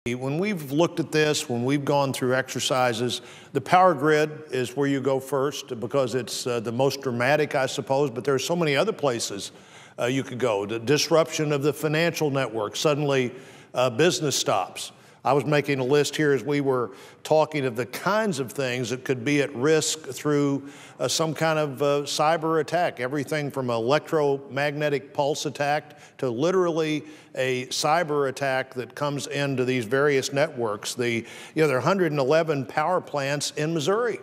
When we've looked at this, when we've gone through exercises, the power grid is where you go first because it's the most dramatic, I suppose, but there are so many other places you could go. The disruption of the financial network, suddenly business stops. I was making a list here as we were talking of the kinds of things that could be at risk through some kind of cyber attack, everything from electromagnetic pulse attack to literally a cyber attack that comes into these various networks. There are 111 power plants in Missouri.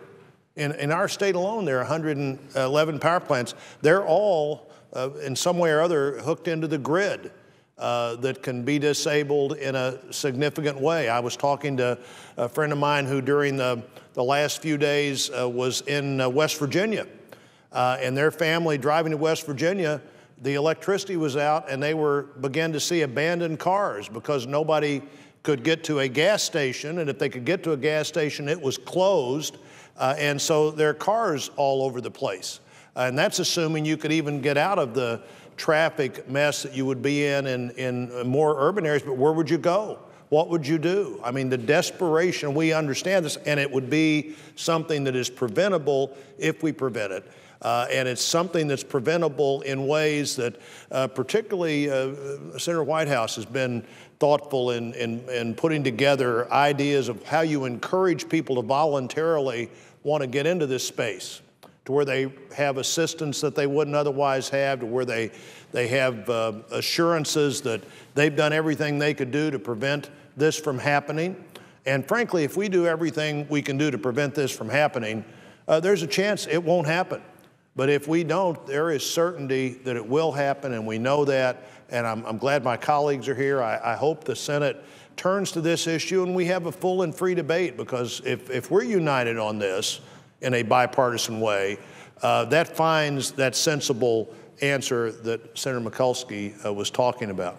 In our state alone, there are 111 power plants. They're all, in some way or other, hooked into the grid. That can be disabled in a significant way. I was talking to a friend of mine who during the last few days was in West Virginia, and their family driving to West Virginia, the electricity was out and they began to see abandoned cars because nobody could get to a gas station, and if they could get to a gas station, it was closed, and so there are cars all over the place. And that's assuming you could even get out of the traffic mess that you would be in more urban areas, but where would you go? What would you do? I mean, the desperation, we understand this, and it would be something that is preventable if we prevent it. And it's something that's preventable in ways that particularly Senator Whitehouse has been thoughtful in putting together ideas of how you encourage people to voluntarily want to get into this space, to where they have assistance that they wouldn't otherwise have, to where they have assurances that they've done everything they could do to prevent this from happening. And frankly, if we do everything we can do to prevent this from happening, there's a chance it won't happen. But if we don't, there is certainty that it will happen, and we know that. And I'm glad my colleagues are here. I hope the Senate turns to this issue and we have a full and free debate, because if we're united on this in a bipartisan way, that finds that sensible answer that Senator Mikulski was talking about.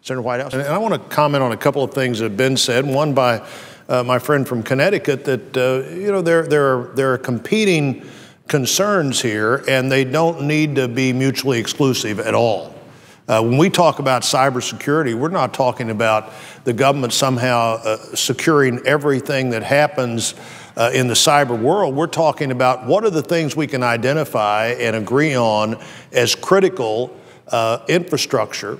Senator Whitehouse. And I want to comment on a couple of things that have been said. One by my friend from Connecticut, that there are competing concerns here, and they don't need to be mutually exclusive at all. When we talk about cybersecurity, we're not talking about the government somehow securing everything that happens in the cyber world. We're talking about what are the things we can identify and agree on as critical infrastructure.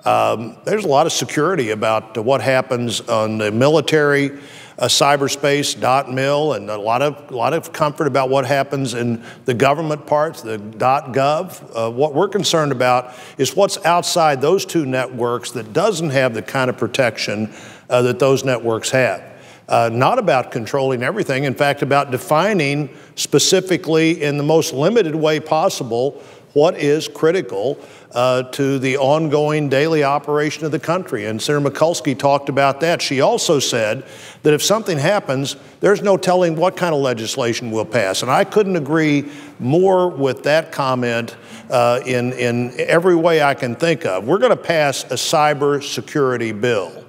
There's a lot of security about what happens on the military cyberspace, .mil, and a lot of comfort about what happens in the government parts, the .gov. What we're concerned about is what's outside those two networks that doesn't have the kind of protection that those networks have. Not about controlling everything, in fact, about defining specifically in the most limited way possible what is critical to the ongoing daily operation of the country. And Senator Mikulski talked about that. She also said that if something happens, there's no telling what kind of legislation will pass. And I couldn't agree more with that comment in every way I can think of. We're going to pass a cybersecurity bill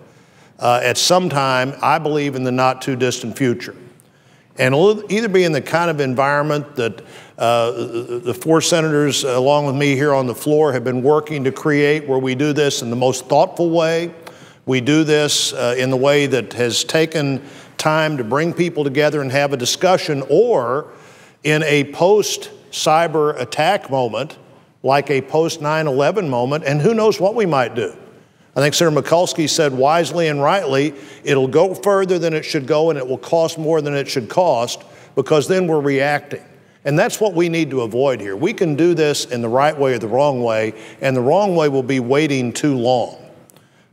at some time, I believe, in the not too distant future. And it'll either be in the kind of environment that the four senators, along with me here on the floor, have been working to create, where we do this in the most thoughtful way. We do this in the way that has taken time to bring people together and have a discussion, or in a post-cyber attack moment, like a post-9/11 moment, and who knows what we might do. I think Senator Mikulski said wisely and rightly, it'll go further than it should go, and it will cost more than it should cost, because then we're reacting. And that's what we need to avoid here. We can do this in the right way or the wrong way, and the wrong way will be waiting too long.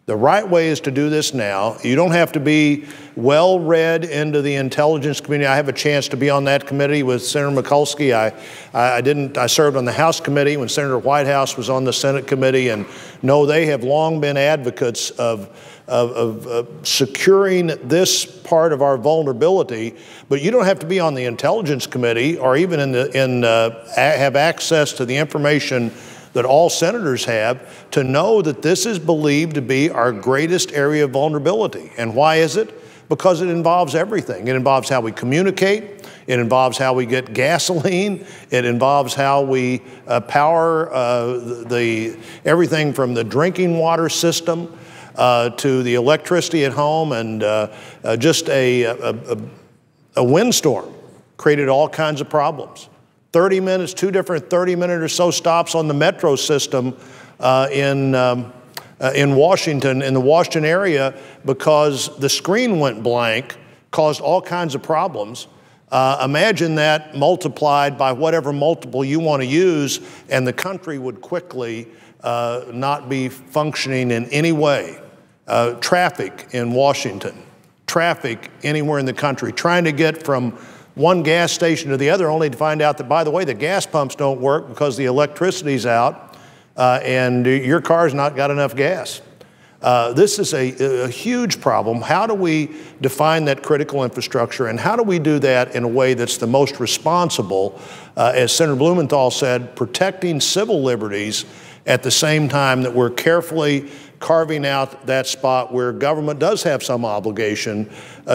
The right way is to do this now. You don't have to be well read into the intelligence community. I have a chance to be on that committee with Senator Mikulski. I served on the House committee when Senator Whitehouse was on the Senate committee, and no, they have long been advocates of securing this part of our vulnerability. But you don't have to be on the Intelligence Committee or even have access to the information that all senators have to know that this is believed to be our greatest area of vulnerability. And why is it? Because it involves everything. It involves how we communicate. It involves how we get gasoline. It involves how we power everything from the drinking water system to the electricity at home, and just a windstorm created all kinds of problems. 30 minutes, two different 30-minute or so stops on the metro system in Washington, in the Washington area, because the screen went blank, caused all kinds of problems. Imagine that multiplied by whatever multiple you want to use, and the country would quickly not be functioning in any way. Traffic in Washington, traffic anywhere in the country, trying to get from one gas station to the other, only to find out that, by the way, the gas pumps don't work because the electricity's out and your car's not got enough gas. This is a huge problem. How do we define that critical infrastructure, and how do we do that in a way that's the most responsible, as Senator Blumenthal said, protecting civil liberties at the same time that we're carefully carving out that spot where government does have some obligation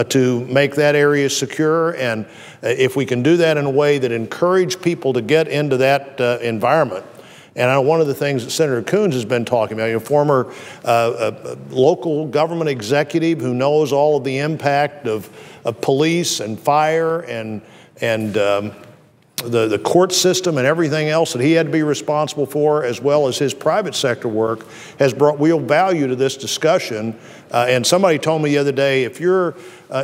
to make that area secure. And if we can do that in a way that encourage people to get into that environment. And one of the things that Senator Coons has been talking about, a former local government executive who knows all of the impact of police and fire and the court system and everything else that he had to be responsible for, as well as his private sector work, has brought real value to this discussion. And somebody told me the other day, if you're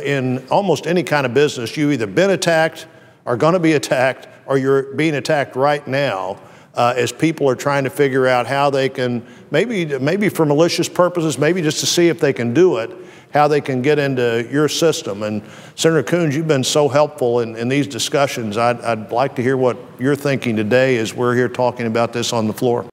in almost any kind of business, you've either been attacked, are going to be attacked, or you're being attacked right now, as people are trying to figure out how they can, maybe for malicious purposes, maybe just to see if they can do it, how they can get into your system. And Senator Coons, you've been so helpful in these discussions. I'd like to hear what you're thinking today as we're here talking about this on the floor.